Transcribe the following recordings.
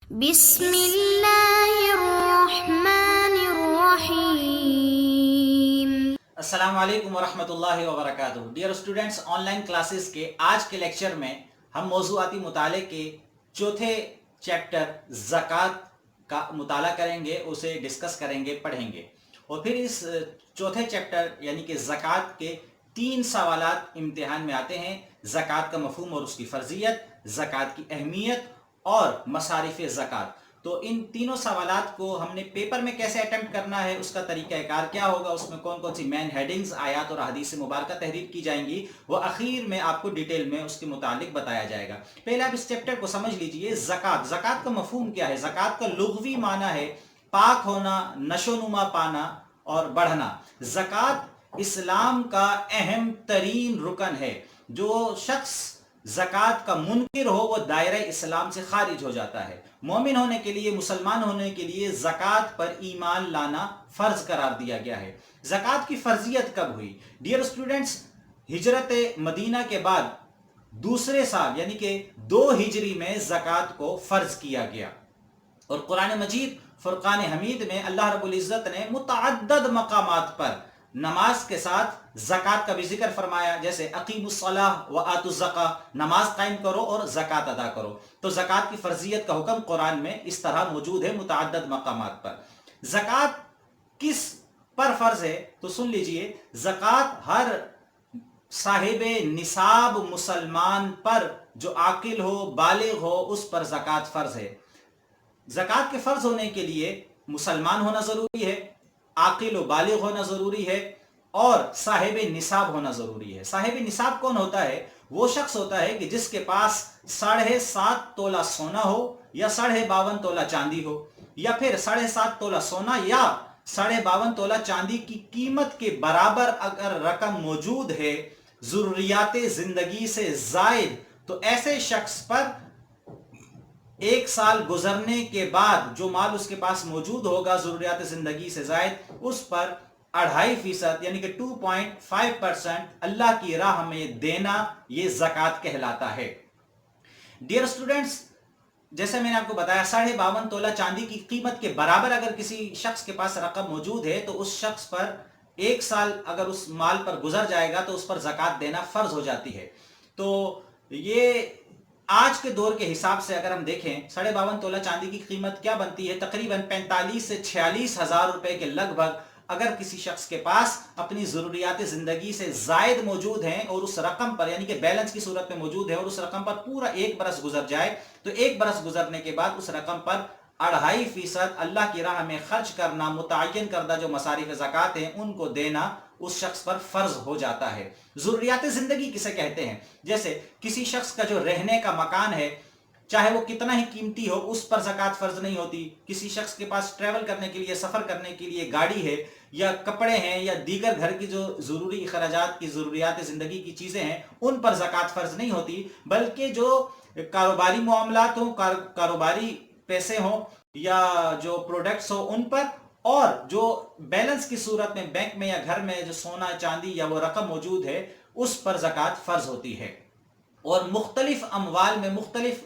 بسم اللہ الرحمن الرحیم۔ السلام علیکم ورحمۃ اللہ وبرکاتہ۔ Dear students, on line classes کے آج کے لیکچر میں ہم موضوعاتی مطالعے کے چوتھے چیپٹر زکوٰۃ کا مطالعہ کریں گے، اسے ڈسکس کریں گے، پڑھیں گے، اور پھر اس چوتھے چیپٹر یعنی کہ زکوٰۃ کے 3 سوالات امتحان میں آتے ہیں: زکوٰۃ کا مفہوم اور اس کی فرضیت، زکوٰۃ کی اہمیت اور مصارف زکوٰۃ۔ تو ان تینوں سوالات کو ہم نے پیپر میں کیسے اٹیمپٹ کرنا ہے، اس کا طریقہ کار کیا ہوگا، اس میں کون کون سی مین ہیڈنگز، آیات اور احادیث مبارکہ تحریر کی جائیں گی، وہ اخیر میں آپ کو ڈیٹیل میں اس کے متعلق بتایا جائے گا۔ پہلے آپ اس چیپٹر کو سمجھ لیجئے۔ زکوٰۃ کا مفہوم کیا ہے؟ زکوٰۃ کا لغوی معنی ہے پاک ہونا، نشو و نما پانا اور بڑھنا۔ زکوٰۃ اسلام کا اہم ترین رکن ہے۔ جو شخص زکوٰۃ کا منکر ہو وہ دائرہ اسلام سے خارج ہو جاتا ہے۔ مومن ہونے کے لیے، مسلمان ہونے کے لیے زکوٰۃ پر ایمان لانا فرض قرار دیا گیا ہے۔ زکوٰۃ کی فرضیت کب ہوئی؟ ڈیئر اسٹوڈنٹس، ہجرت مدینہ کے بعد دوسرے سال یعنی کہ 2 ہجری میں زکوٰۃ کو فرض کیا گیا، اور قرآن مجید فرقان حمید میں اللہ رب العزت نے متعدد مقامات پر نماز کے ساتھ زکوٰۃ کا بھی ذکر فرمایا، جیسے اقیموا الصلاۃ وآتوا الزکاۃ، نماز قائم کرو اور زکوٰۃ ادا کرو۔ تو زکوٰۃ کی فرضیت کا حکم قرآن میں اس طرح موجود ہے متعدد مقامات پر۔ زکوٰۃ کس پر فرض ہے؟ تو سن لیجئے، زکوٰۃ ہر صاحب نصاب مسلمان پر جو عاقل ہو، بالغ ہو، اس پر زکوٰۃ فرض ہے۔ زکوٰۃ کے فرض ہونے کے لیے مسلمان ہونا ضروری ہے، عاقل و بالغ ہونا ضروری ہے، اور صاحب نصاب ہونا ضروری ہے۔ صاحب نصاب کون ہوتا ہے؟ وہ شخص ہوتا ہے کہ جس کے پاس 7.5 تولہ سونا ہو، یا 52.5 تولہ چاندی ہو، یا پھر 7.5 تولہ سونا یا 52.5 تولہ چاندی کی قیمت کے برابر اگر رقم موجود ہے ضروریات زندگی سے زائد، تو ایسے شخص پر 1 سال گزرنے کے بعد جو مال اس کے پاس موجود ہوگا ضروریات زندگی سے زائد، اس پر 2.5% یعنی کہ 2.5% اللہ کی راہ میں دینا، یہ زکوٰۃ کہلاتا ہے۔ ڈیئر اسٹوڈنٹس، جیسے میں نے آپ کو بتایا 52.5 تولہ چاندی کی قیمت کے برابر اگر کسی شخص کے پاس رقم موجود ہے تو اس شخص پر 1 سال اگر اس مال پر گزر جائے گا تو اس پر زکوٰۃ دینا فرض ہو جاتی ہے۔ تو یہ آج کے دور کے حساب سے اگر ہم دیکھیں 52.5 تولہ چاندی کی قیمت کیا بنتی ہے؟ تقریباً 45 سے 46 ہزار روپے کے لگ بھگ اگر کسی شخص کے پاس اپنی ضروریات زندگی سے زائد موجود ہیں اور اس رقم پر یعنی کہ بیلنس کی صورت میں موجود ہے، اور اس رقم پر پورا 1 برس گزر جائے، تو 1 برس گزرنے کے بعد اس رقم پر 2.5% اللہ کی راہ میں خرچ کرنا، متعین کردہ جو مصارف زکوٰۃ ہیں ان کو دینا اس شخص پر فرض ہو جاتا ہے۔ ضروریات زندگی کسے کہتے ہیں؟ جیسے کسی شخص کا جو رہنے کا مکان ہے، چاہے وہ کتنا ہی قیمتی ہو، اس پر زکوٰۃ فرض نہیں ہوتی۔ کسی شخص کے پاس ٹریول کرنے کے لیے، سفر کرنے کے لیے گاڑی ہے، یا کپڑے ہیں، یا دیگر گھر کی جو ضروری اخراجات کی ضروریات زندگی کی چیزیں ہیں، ان پر زکوٰۃ فرض نہیں ہوتی، بلکہ جو کاروباری معاملات ہوں، کاروباری پیسے ہوں یا جو پروڈکٹس ہوں ان پر، اور جو بیلنس کی صورت میں بینک میں یا گھر میں جو سونا چاندی یا وہ رقم موجود ہے اس پر زکوٰۃ فرض ہوتی ہے۔ اور مختلف اموال میں مختلف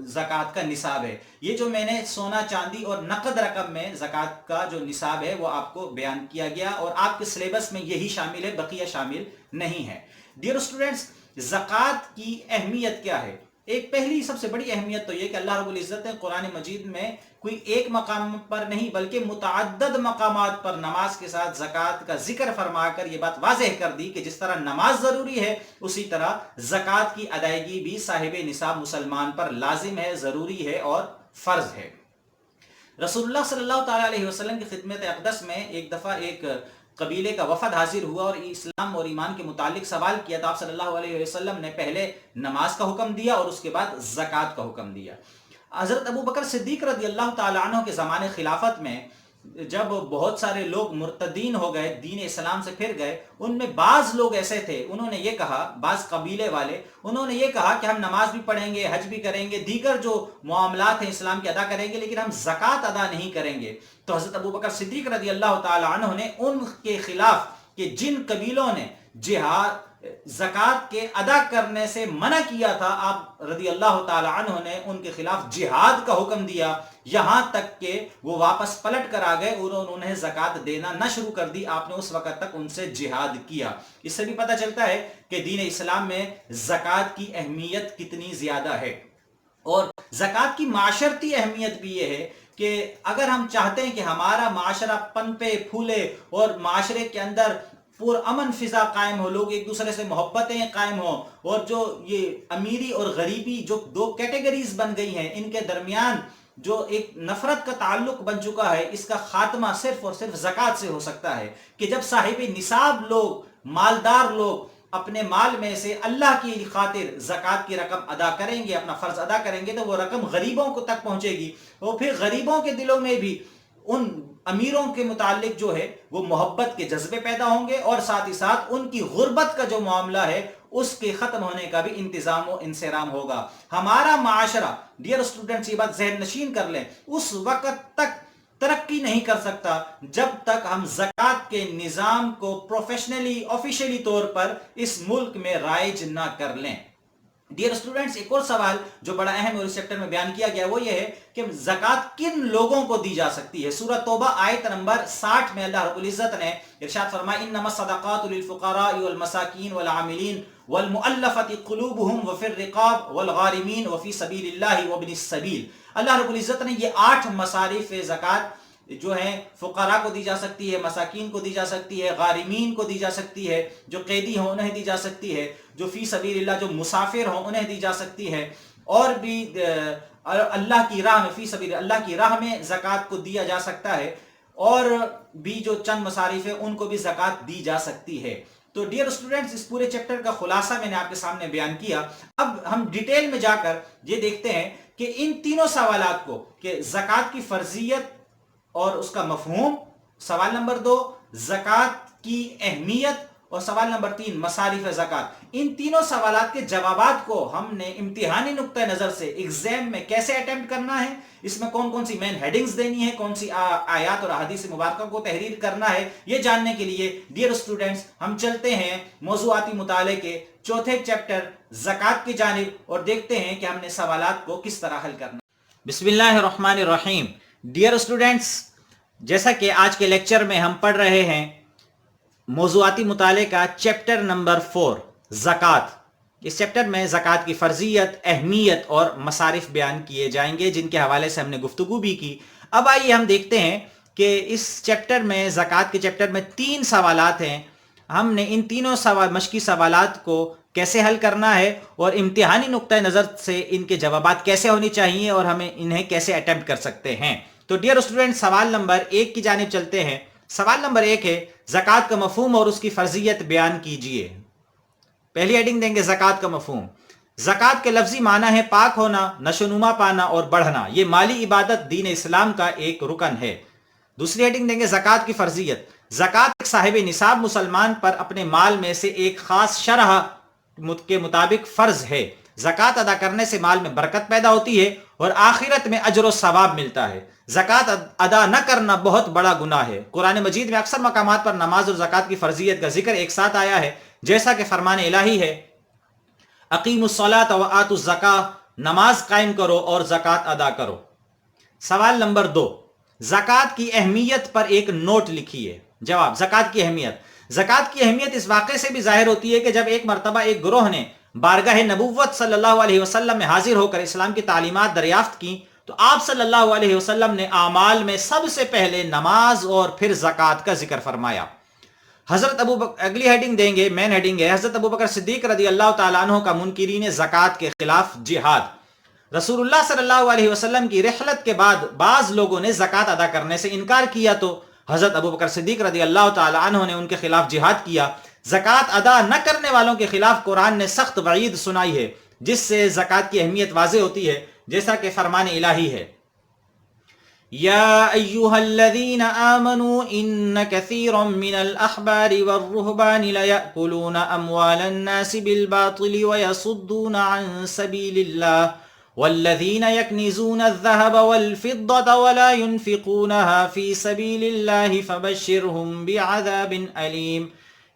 زکوٰۃ کا نصاب ہے۔ یہ جو میں نے سونا چاندی اور نقد رقم میں زکوٰۃ کا جو نصاب ہے وہ آپ کو بیان کیا گیا، اور آپ کے سلیبس میں یہی شامل ہے، بقیہ شامل نہیں ہے۔ ڈیئر اسٹوڈنٹس، زکوٰۃ کی اہمیت کیا ہے؟ ایک پہلی سب سے بڑی اہمیت تو یہ کہ اللہ رب العزت نے قرآن مجید میں کوئی ایک مقام پر نہیں بلکہ متعدد مقامات پر نماز کے ساتھ زکوٰۃ کا ذکر فرما کر یہ بات واضح کر دی کہ جس طرح نماز ضروری ہے اسی طرح زکوٰۃ کی ادائیگی بھی صاحب نصاب مسلمان پر لازم ہے، ضروری ہے اور فرض ہے۔ رسول اللہ صلی اللہ تعالیٰ علیہ وسلم کی خدمت اقدس میں ایک دفعہ ایک قبیلے کا وفد حاضر ہوا اور اسلام اور ایمان کے متعلق سوال کیا، تو آپ صلی اللہ علیہ وسلم نے پہلے نماز کا حکم دیا اور اس کے بعد زکوٰۃ کا حکم دیا۔ حضرت ابوبکر صدیق رضی اللہ تعالیٰ عنہ کے زمانے خلافت میں جب بہت سارے لوگ مرتدین ہو گئے، دین اسلام سے پھر گئے، ان میں بعض لوگ ایسے تھے، انہوں نے یہ کہا، بعض قبیلے والے انہوں نے یہ کہا کہ ہم نماز بھی پڑھیں گے، حج بھی کریں گے، دیگر جو معاملات ہیں اسلام کے ادا کریں گے، لیکن ہم زکوٰۃ ادا نہیں کریں گے۔ تو حضرت ابوبکر صدیق رضی اللہ تعالیٰ عنہ نے ان کے خلاف کہ جن قبیلوں نے جہاد زکوٰۃ کے ادا کرنے سے منع کیا تھا، آپ رضی اللہ تعالی عنہ نے ان کے خلاف جہاد کا حکم دیا، یہاں تک کہ وہ واپس پلٹ کر آ گئے اور انہوں نے زکوٰۃ دینا نہ شروع کر دی، آپ نے اس وقت تک ان سے جہاد کیا۔ اس سے بھی پتہ چلتا ہے کہ دین اسلام میں زکوٰۃ کی اہمیت کتنی زیادہ ہے، اور زکوٰۃ کی معاشرتی اہمیت بھی یہ ہے کہ اگر ہم چاہتے ہیں کہ ہمارا معاشرہ پنپے پھولے اور معاشرے کے اندر امن فضا قائم ہو، لوگ ایک دوسرے سے محبتیں قائم ہوں، اور جو یہ امیری اور غریبی جو دو کیٹیگریز بن گئی ہیں ان کے درمیان جو ایک نفرت کا تعلق بن چکا ہے، اس کا خاتمہ صرف اور صرف زکوٰۃ سے ہو سکتا ہے کہ جب صاحب نصاب لوگ، مالدار لوگ اپنے مال میں سے اللہ کی خاطر زکوٰۃ کی رقم ادا کریں گے، اپنا فرض ادا کریں گے، تو وہ رقم غریبوں کو تک پہنچے گی، اور پھر غریبوں کے دلوں میں بھی ان امیروں کے متعلق جو ہے وہ محبت کے جذبے پیدا ہوں گے، اور ساتھ ہی ساتھ ان کی غربت کا جو معاملہ ہے اس کے ختم ہونے کا بھی انتظام و انصرام ہوگا۔ ہمارا معاشرہ، ڈیئر اسٹوڈنٹس، یہ بات ذہن نشین کر لیں، اس وقت تک ترقی نہیں کر سکتا جب تک ہم زکوٰۃ کے نظام کو پروفیشنلی آفیشیلی طور پر اس ملک میں رائج نہ کر لیں۔ ڈیئر اسٹوڈنٹس، ایک اور سوال جو بڑا اہم اور اس چیپٹر میں بیان کیا گیا وہ یہ ہے کہ زکوٰۃ کن لوگوں کو دی جا سکتی ہے۔ سورہ توبہ آیت نمبر 60 میں اللہ رب العزت نے ارشاد فرمایا، انما الصدقات للفقراء والمساکین والعاملین والمؤلفۃ قلوبهم وفی الرقاب والغارمین وفی سبیل اللہ وابن السبیل۔ اللہ رب العزت نے یہ 8 مصارف زکوٰۃ جو ہیں فقراء کو دی جا سکتی ہے، مساکین کو دی جا سکتی ہے، غارمین کو دی جا سکتی ہے، جو قیدی ہوں انہیں دی جا سکتی ہے، جو فی سبیل اللہ جو مسافر ہوں انہیں دی جا سکتی ہے، اور بھی اللہ کی راہ میں، فی سبیل اللہ کی راہ میں زکوٰۃ کو دیا جا سکتا ہے، اور بھی جو چند مصارف ہیں ان کو بھی زکوٰۃ دی جا سکتی ہے۔ تو ڈیئر اسٹوڈنٹس، اس پورے چیپٹر کا خلاصہ میں نے آپ کے سامنے بیان کیا۔ اب ہم ڈیٹیل میں جا کر یہ دیکھتے ہیں کہ ان تینوں سوالات کو، کہ زکوٰۃ کی فرضیت اور اس کا مفہوم، سوال نمبر 2 زکوٰۃ کی اہمیت، اور سوال نمبر 3 مصارف زکوٰۃ، ان تینوں سوالات کے جوابات کو ہم نے امتحانی نقطہ نظر سے ایگزام میں کیسے اٹیمپٹ کرنا ہے، اس میں کون کون سی مین ہیڈنگز دینی ہے، کون سی آیات اور احادیث مبارکہ کو تحریر کرنا ہے، یہ جاننے کے لیے ڈیئر اسٹوڈنٹس ہم چلتے ہیں موضوعاتی مطالعے کے چوتھے چیپٹر زکوٰۃ کی جانب، اور دیکھتے ہیں کہ ہم نے سوالات کو کس طرح حل کرنا۔ بسم اللہ الرحمن الرحیم۔ ڈیئر اسٹوڈنٹس، جیسا کہ آج کے لیکچر میں ہم پڑھ رہے ہیں موضوعاتی مطالعے کا چیپٹر نمبر 4 زکوٰۃ۔ اس چیپٹر میں زکوٰۃ کی فرضیت، اہمیت اور مصارف بیان کیے جائیں گے، جن کے حوالے سے ہم نے گفتگو بھی کی۔ اب آئیے ہم دیکھتے ہیں کہ اس چیپٹر میں، زکوٰۃ کے چیپٹر میں 3 سوالات ہیں، ہم نے ان تینوں مشقی سوالات کو کیسے حل کرنا ہے، اور امتحانی نقطہ نظر سے ان کے جوابات کیسے ہونی چاہیے، اور ہمیں انہیں کیسے اٹیمپٹ کر سکتے ہیں۔ تو ڈیئر اسٹوڈنٹ، سوال نمبر 1 کی جانب چلتے ہیں۔ سوال نمبر 1 ہے، زکوٰۃ کا مفہوم اور اس کی فرضیت بیان کیجئے۔ پہلی ہیڈنگ دیں گے زکوٰۃ کا مفہوم۔ زکوٰۃ کے لفظی معنی ہے پاک ہونا، نشوونما پانا اور بڑھنا، یہ مالی عبادت دین اسلام کا ایک رکن ہے۔ دوسری ہیڈنگ دیں گے زکوٰۃ کی فرضیت۔ زکوٰۃ ایک صاحب نصاب مسلمان پر اپنے مال میں سے ایک خاص شرح کے مطابق فرض ہے۔ زکوٰۃ ادا کرنے سے مال میں برکت پیدا ہوتی ہے اور آخرت میں اجر و ثواب ملتا ہے۔ زکوٰۃ ادا نہ کرنا بہت بڑا گناہ ہے۔ قرآن مجید میں اکثر مقامات پر نماز اور زکوٰۃ کی فرضیت کا ذکر ایک ساتھ آیا ہے، جیسا کہ فرمان الہی ہے، اقیموا الصلاۃ وآتوا الزکاۃ، نماز قائم کرو اور زکوٰۃ ادا کرو۔ سوال نمبر 2، زکوٰۃ کی اہمیت پر ایک نوٹ لکھیے۔ جواب، زکوٰۃ کی اہمیت۔ زکوٰۃ کی اہمیت اس واقعے سے بھی ظاہر ہوتی ہے کہ جب ایک مرتبہ ایک گروہ نے بارگاہ نبوت صلی اللہ علیہ وسلم میں حاضر ہو کر اسلام کی تعلیمات دریافت کی، تو آپ صلی اللہ علیہ وسلم نے اعمال میں سب سے پہلے نماز اور پھر زکوٰۃ کا ذکر فرمایا۔ حضرت اگلی ہیڈنگ دیں گے، مین ہیڈنگ ہے، حضرت ابوبکر صدیق رضی اللہ تعالیٰ عنہ کا منکرین زکوٰۃ کے خلاف جہاد۔ رسول اللہ صلی اللہ علیہ وسلم کی رحلت کے بعد بعض لوگوں نے زکوٰۃ ادا کرنے سے انکار کیا، تو حضرت ابوبکر صدیق رضی اللہ تعالیٰ عنہ نے ان کے خلاف جہاد کیا۔ زکوٰۃ ادا نہ کرنے والوں کے خلاف قرآن نے سخت وعید سنائی ہے، جس سے زکوٰۃ کی اہمیت واضح ہوتی ہے، جیسا کہ فرمان الہی ہے، یا ایہا الذین آمنوا ان کثیرا من الاحبار والرہبان لیأکلون اموال الناس بالباطل ویصدون عن سبیل اللہ والذین یکنزون الذهب والفضة ولا ينفقونها في سبیل اللہ فبشرهم بعذاب علیم۔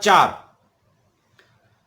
4,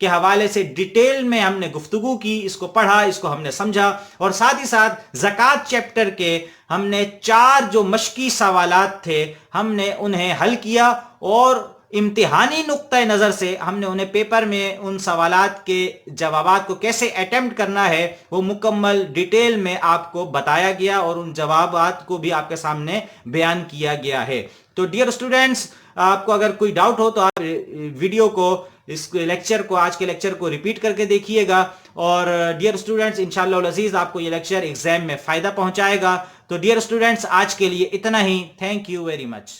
کے حوالے سے ڈیٹیل میں ہم نے گفتگو کی، اس کو پڑھا، اس کو ہم نے سمجھا، اور ساتھ ہی ساتھ زکوٰۃ چیپٹر کے ہم نے 4 جو مشقی سوالات تھے ہم نے انہیں حل کیا، اور امتحانی نقطہ نظر سے ہم نے انہیں پیپر میں ان سوالات کے جوابات کو کیسے اٹیمپٹ کرنا ہے وہ مکمل ڈیٹیل میں آپ کو بتایا گیا، اور ان جوابات کو بھی آپ کے سامنے بیان کیا گیا ہے۔ تو ڈیئر اسٹوڈنٹس، آپ کو اگر کوئی ڈاؤٹ ہو تو آپ ویڈیو کو، اس لیکچر کو، آج کے لیکچر کو ریپیٹ کر کے دیکھیے گا، اور ڈیئر اسٹوڈنٹس انشاءاللہ العزیز آپ کو یہ لیکچر ایگزام میں فائدہ پہنچائے گا۔ تو ڈیئر اسٹوڈنٹس، آج کے لیے اتنا ہی۔ Thank you very much.